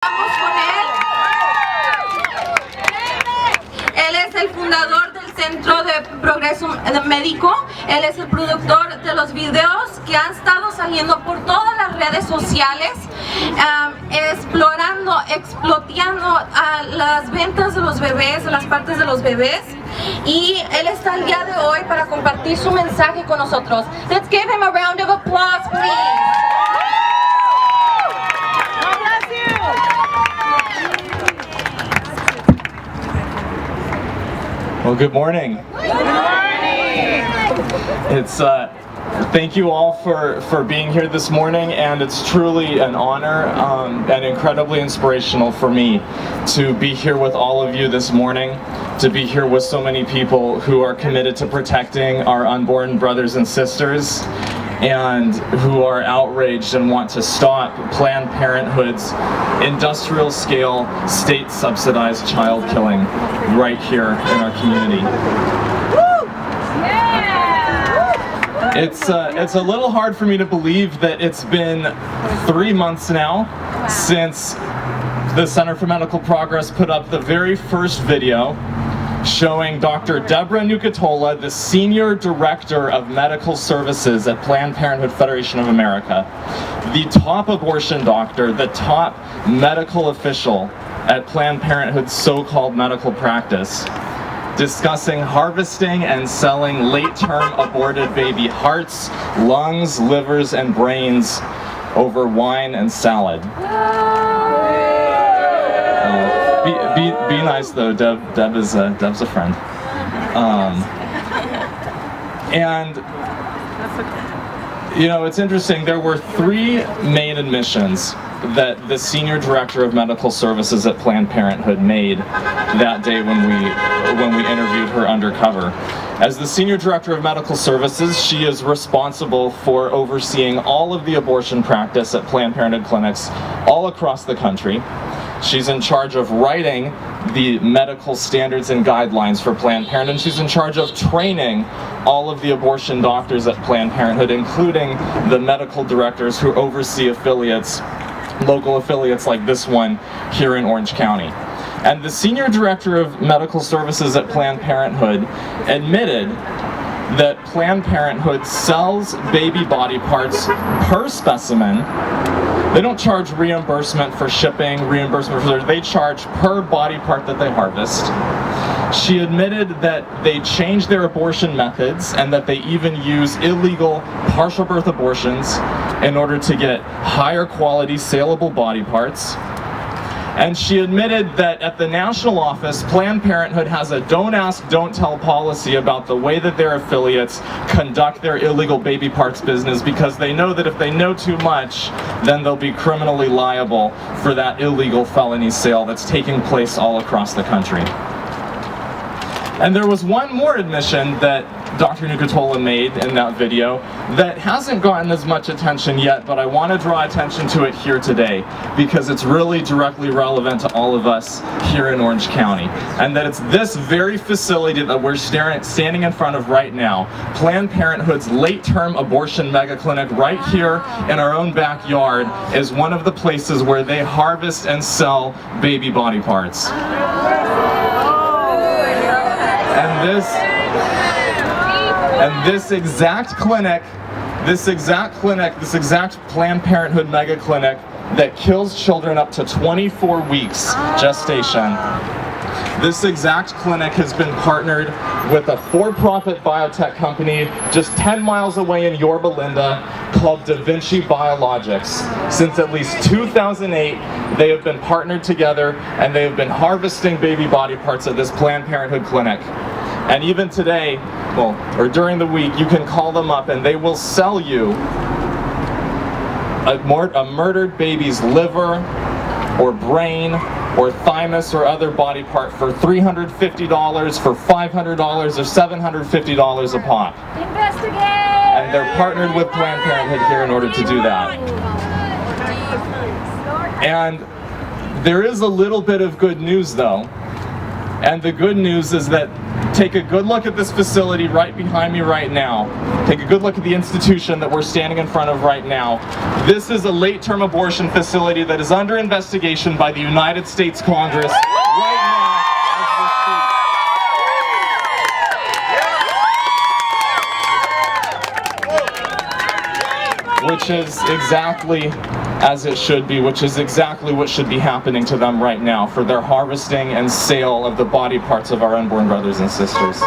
Vamos con él. Él es el fundador del Centro de Progreso Médico. Él es el productor de los videos que han estado saliendo por todas las redes sociales, exploteando las ventas de los bebés, las partes de los bebés. Y él está el día de hoy para compartir su mensaje con nosotros. Let's give him a round of applause, please. Well, good morning. Good morning. It's thank you all for being here this morning, and it's truly an honor and incredibly inspirational for me to be here with all of you this morning, to be here with so many people who are committed to protecting our unborn brothers and sisters, and who are outraged and want to stop Planned Parenthood's industrial-scale, state-subsidized child killing right here in our community. It's a little hard for me to believe that it's been 3 months now since the Center for Medical Progress put up the very first video showing Dr. Deborah Nucatola, the Senior Director of Medical Services at Planned Parenthood Federation of America, the top abortion doctor, the top medical official at Planned Parenthood's so-called medical practice, discussing harvesting and selling late-term aborted baby hearts, lungs, livers, and brains over wine and salad. Be nice though, Deb's a friend. And you know, it's interesting, there were 3 main admissions that the Senior Director of Medical Services at Planned Parenthood made that day when we interviewed her undercover. As the Senior Director of Medical Services, she is responsible for overseeing all of the abortion practice at Planned Parenthood clinics all across the country. She's in charge of writing the medical standards and guidelines for Planned Parenthood, and she's in charge of training all of the abortion doctors at Planned Parenthood, including the medical directors who oversee affiliates, local affiliates like this one here in Orange County. And the Senior Director of Medical Services at Planned Parenthood admitted that Planned Parenthood sells baby body parts per specimen. They don't charge reimbursement for shipping, reimbursement for they charge per body part that they harvest. She admitted that they change their abortion methods and that they even use illegal partial birth abortions in order to get higher quality saleable body parts. And she admitted that at the national office, Planned Parenthood has a don't ask, don't tell policy about the way that their affiliates conduct their illegal baby parts business, because they know that if they know too much, then they'll be criminally liable for that illegal felony sale that's taking place all across the country. And there was one more admission that Dr. Nucatola made in that video that hasn't gotten as much attention yet, but I want to draw attention to it here today because it's really directly relevant to all of us here in Orange County. And that it's this very facility that we're standing in front of right now, Planned Parenthood's late-term abortion mega clinic right here in our own backyard, is one of the places where they harvest and sell baby body parts. And this exact clinic, this exact Planned Parenthood mega clinic that kills children up to 24 weeks gestation, this exact clinic has been partnered with a for-profit biotech company just 10 miles away in Yorba Linda called Vinci Biologics. Since at least 2008, they have been partnered together and they have been harvesting baby body parts at this Planned Parenthood clinic. And even today, well, or during the week, you can call them up and they will sell you a murdered baby's liver or brain or thymus or other body part for $350, for $500, or $750 a pop. Investigate! And they're partnered with Planned Parenthood here in order to do that. And there is a little bit of good news though. And the good news is that take a good look at this facility right behind me right now. Take a good look at the institution that we're standing in front of right now. This is a late-term abortion facility that is under investigation by the United States Congress right now as we speak. Which is exactly as it should be, which is exactly what should be happening to them right now for their harvesting and sale of the body parts of our unborn brothers and sisters.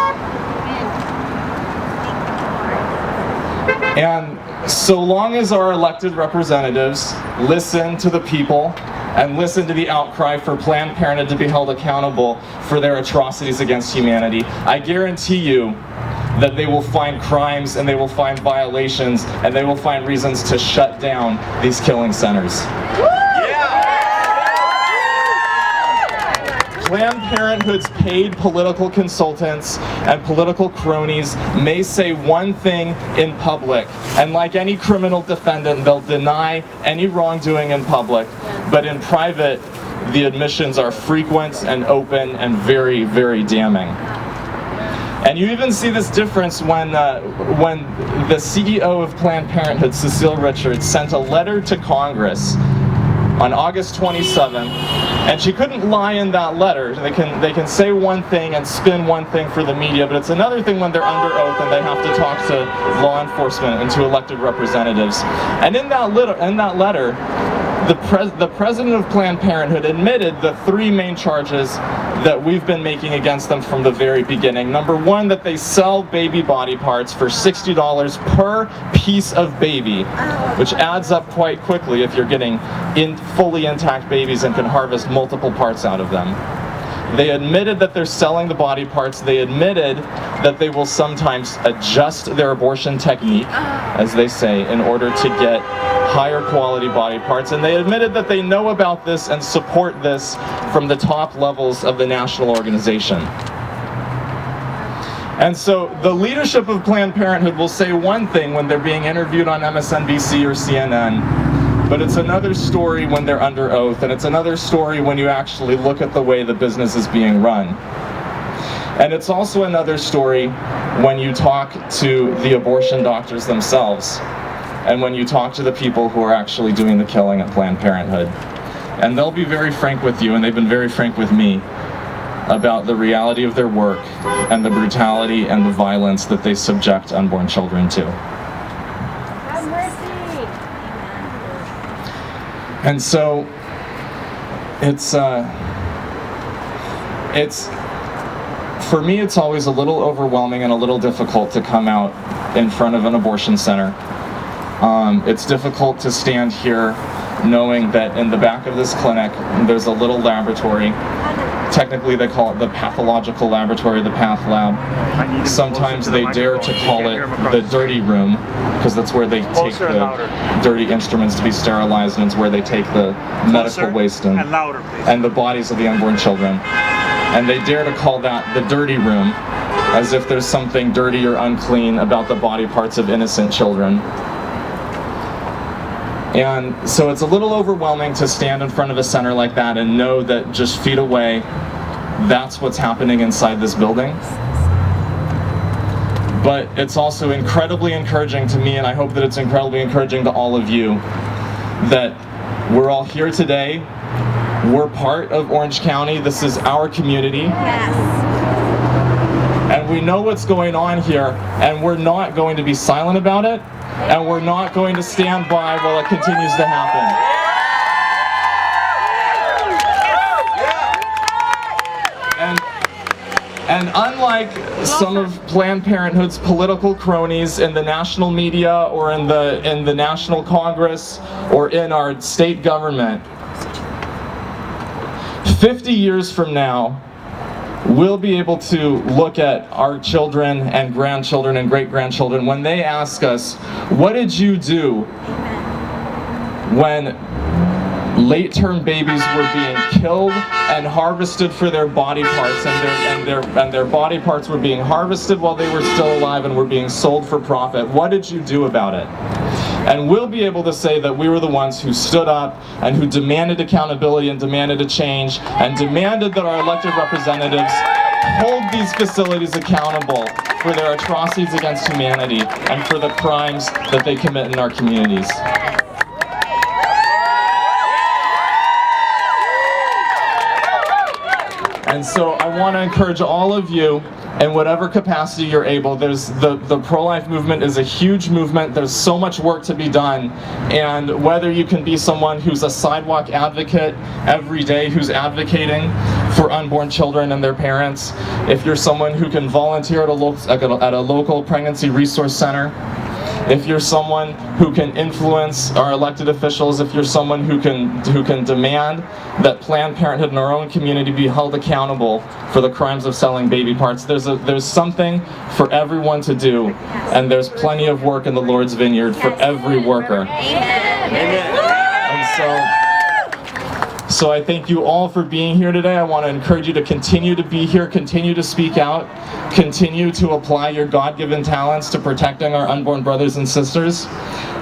And so long as our elected representatives listen to the people and listen to the outcry for Planned Parenthood to be held accountable for their atrocities against humanity, I guarantee you that they will find crimes and they will find violations and they will find reasons to shut down these killing centers. Planned Parenthood's paid political consultants and political cronies may say one thing in public, and like any criminal defendant, they'll deny any wrongdoing in public, but in private, the admissions are frequent and open and very, very damning. And you even see this difference when the CEO of Planned Parenthood, Cecile Richards, sent a letter to Congress on August 27th, and she couldn't lie in that letter. They can say one thing and spin one thing for the media, but it's another thing when they're under oath and they have to talk to law enforcement and to elected representatives. And in that letter, the president of Planned Parenthood admitted the three main charges that we've been making against them from the very beginning. Number one, that they sell baby body parts for $60 per piece of baby, which adds up quite quickly if you're getting fully intact babies and can harvest multiple parts out of them. They admitted that they're selling the body parts. They admitted that they will sometimes adjust their abortion technique, as they say, in order to get higher quality body parts. And they admitted that they know about this and support this from the top levels of the national organization. And so the leadership of Planned Parenthood will say one thing when they're being interviewed on MSNBC or CNN, but it's another story when they're under oath, and it's another story when you actually look at the way the business is being run. And it's also another story when you talk to the abortion doctors themselves, and when you talk to the people who are actually doing the killing at Planned Parenthood. And they'll be very frank with you, and they've been very frank with me, about the reality of their work and the brutality and the violence that they subject unborn children to. And so for me, it's always a little overwhelming and a little difficult to come out in front of an abortion center. It's difficult to stand here knowing that in the back of this clinic, there's a little laboratory. Technically, they call it the pathological laboratory, the path lab. Sometimes they dare to call it the dirty room, because that's where they take the dirty instruments to be sterilized, and it's where they take the medical waste and the bodies of the unborn children. And they dare to call that the dirty room, as if there's something dirty or unclean about the body parts of innocent children. And so it's a little overwhelming to stand in front of a center like that and know that just feet away, that's what's happening inside this building. But it's also incredibly encouraging to me, and I hope that it's incredibly encouraging to all of you, that we're all here today. We're part of Orange County. This is our community. Yes. And we know what's going on here, and we're not going to be silent about it. And we're not going to stand by while it continues to happen. And unlike some of Planned Parenthood's political cronies in the national media or in the National Congress or in our state government, 50 years from now, we'll be able to look at our children and grandchildren and great-grandchildren when they ask us, what did you do when late-term babies were being killed and harvested for their body parts, and their body parts were being harvested while they were still alive and were being sold for profit? What did you do about it? And we'll be able to say that we were the ones who stood up and who demanded accountability and demanded a change and demanded that our elected representatives hold these facilities accountable for their atrocities against humanity and for the crimes that they commit in our communities. And so I want to encourage all of you, in whatever capacity you're able. There's the pro-life movement is a huge movement. There's so much work to be done. And whether you can be someone who's a sidewalk advocate every day, who's advocating for unborn children and their parents, if you're someone who can volunteer at a local pregnancy resource center, if you're someone who can influence our elected officials, if you're someone who can demand that Planned Parenthood in our own community be held accountable for the crimes of selling baby parts, there's something for everyone to do, and there's plenty of work in the Lord's vineyard for every worker. And so I thank you all for being here today. I want to encourage you to continue to be here, continue to speak out, continue to apply your God-given talents to protecting our unborn brothers and sisters.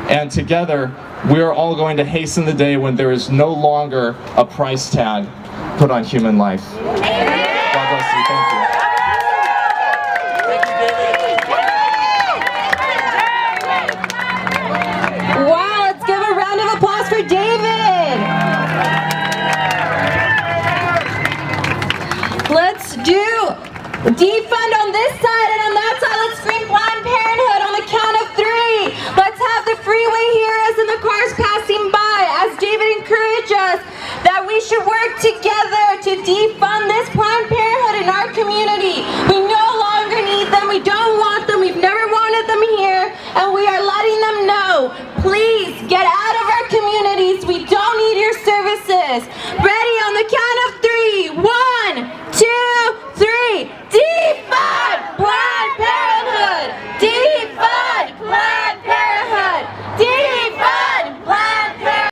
And together, we are all going to hasten the day when there is no longer a price tag put on human life. God bless you. Thank you. Wow, let's give a round of applause for David. Let's do defund on this side, and on that side, let's scream Planned Parenthood on the count of 3. Let's have the freeway hear us and the cars passing by as David encouraged us that we should work together to defund this Planned Parenthood in our community. We no longer need them, we don't want them, we've never wanted them here, and we are letting them know, please get out of our communities, we don't need your services.